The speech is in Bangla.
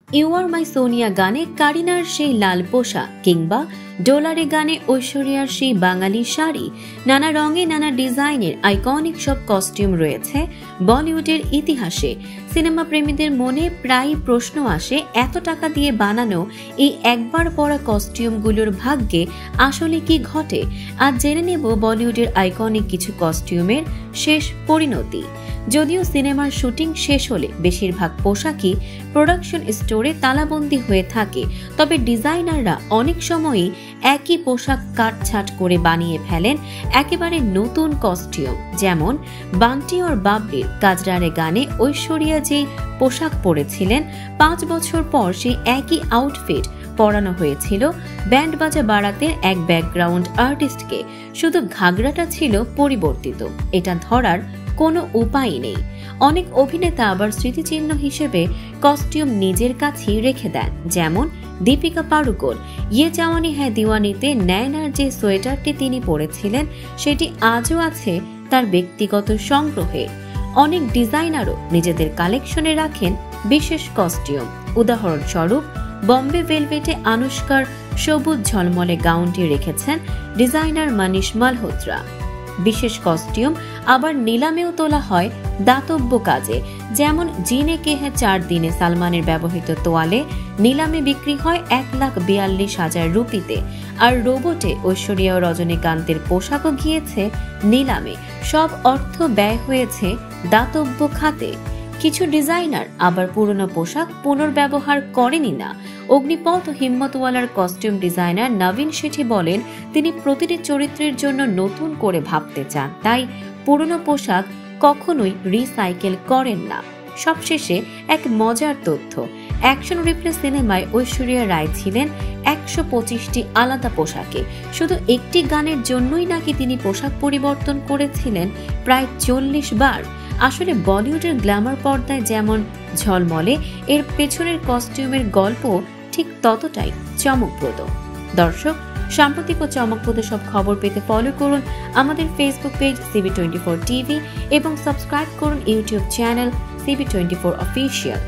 ইউ আর মাই সোনিয়া গানে কারিনার সেই লাল পোশাক কিংবা ডোলারে গানে ঐশ্বরিয়ার সেই বাঙালি শাড়ি, নানা রঙে নানা ডিজাইনের আইকনিক সব কস্টিউম রয়েছে বলিউডের ইতিহাসে। সিনেমা প্রেমীদের মনে প্রায় প্রশ্ন আসে, এত টাকা দিয়ে বানানো এই একবার পরা কস্টিউমগুলোর ভাগ্যে আসলে কি ঘটে। আজ জেনে নেব বলিউডের আইকনিক কিছু কস্টিউমের শেষ পরিণতি। যদিও সিনেমার শুটিং শেষ হলে বেশিরভাগ পোশাকই প্রোডাকশন স্টোরে তালাবন্দী হয়ে থাকে, তবে ডিজাইনাররা অনেক সময়ই একই পোশাক কাটছাট করে বানিয়ে ফেলেন একেবারে নতুন কস্টিউম। যেমন বান্টি और বাবলির কাজরারে গানে ঐশ্বরিয়া যে পোশাক পরেছিলেন, 5 বছর পর সেই একই আউটফিট পরানো হয়েছিল ব্যান্ড বাজা বারাতের এক ব্যাকগ্রাউন্ড আর্টিস্টকে, শুধু ঘাগরাটা ছিল পরিবর্তিত। এটা ধরার কোনো উপায় নেই। অনেক অভিনেতা আবার স্মৃতিচিহ্ন হিসেবে কস্টিউম নিজের কাছেই রেখে দেন। যেমন দীপিকা পাড়ুকোন ইয়ে জাওয়ানি হ্যায় দিওয়ানিতে নয়নার যে সোয়েটারটি তিনি পরেছিলেন, সেটি আজও আছে তার ব্যক্তিগত সংগ্রহে। অনেক ডিজাইনারও নিজেদের কালেকশনে রাখেন বিশেষ কস্টিউম। উদাহরণস্বরূপ বম্বে ভেলভেটে আনুষ্কার সবুজ ঝলমলে গাউনটি রেখেছেন ডিজাইনার মানিশ মালহোত্রা। বিশেষ কস্টিউম আবার নিলামেও তোলা হয় দাতব্য কাজে। যেমন জিনে কে হ্যাঁ 4 দিনে সালমানের ব্যবহৃত তোয়ালে নিলামে বিক্রি হয় 1,42,000 রুপিতে, আর রোবটে ঐশ্বরিয়া ও রজনীকান্তের পোশাকও গিয়েছে নিলামে। সব অর্থ ব্যয় হয়েছে দাতব্য খাতে। কিছু ডিজাইনার আবার পুরনো পোশাক পুনর্ব্যবহার করেনি না। অগ্নিপথ ও হিম্মতওয়ালার কস্টিউম ডিজাইনার নবীন শেঠি বলেন, তিনি প্রতিটি চরিত্রের জন্য নতুন করে ভাবতে চান, তাই পুরনো পোশাক কখনোই রিসাইকেল করেন না। সবশেষে এক মজার তথ্য, অ্যাকশন রিপ্লে সিনেমায় ঐশ্বরিয়া রায় ছিলেন 125টি আলাদা পোশাকে। শুধু একটি গানের জন্যই নাকি তিনি পোশাক পরিবর্তন করেছিলেন প্রায় 40 বার। আসলে বলিউডের গ্ল্যামার পর্দায় যেমন ঝলমলে, এর পেছনের কস্টিউমের গল্প ঠিক ততটাই চমকপ্রদ। দর্শক, সাম্প্রতিক ও চমকপ্রদ সব খবর পেতে ফলো করুন আমাদের ফেসবুক পেজ CB24 টিভি এবং সাবস্ক্রাইব করুন ইউটিউব চ্যানেল CB24 অফিসিয়াল।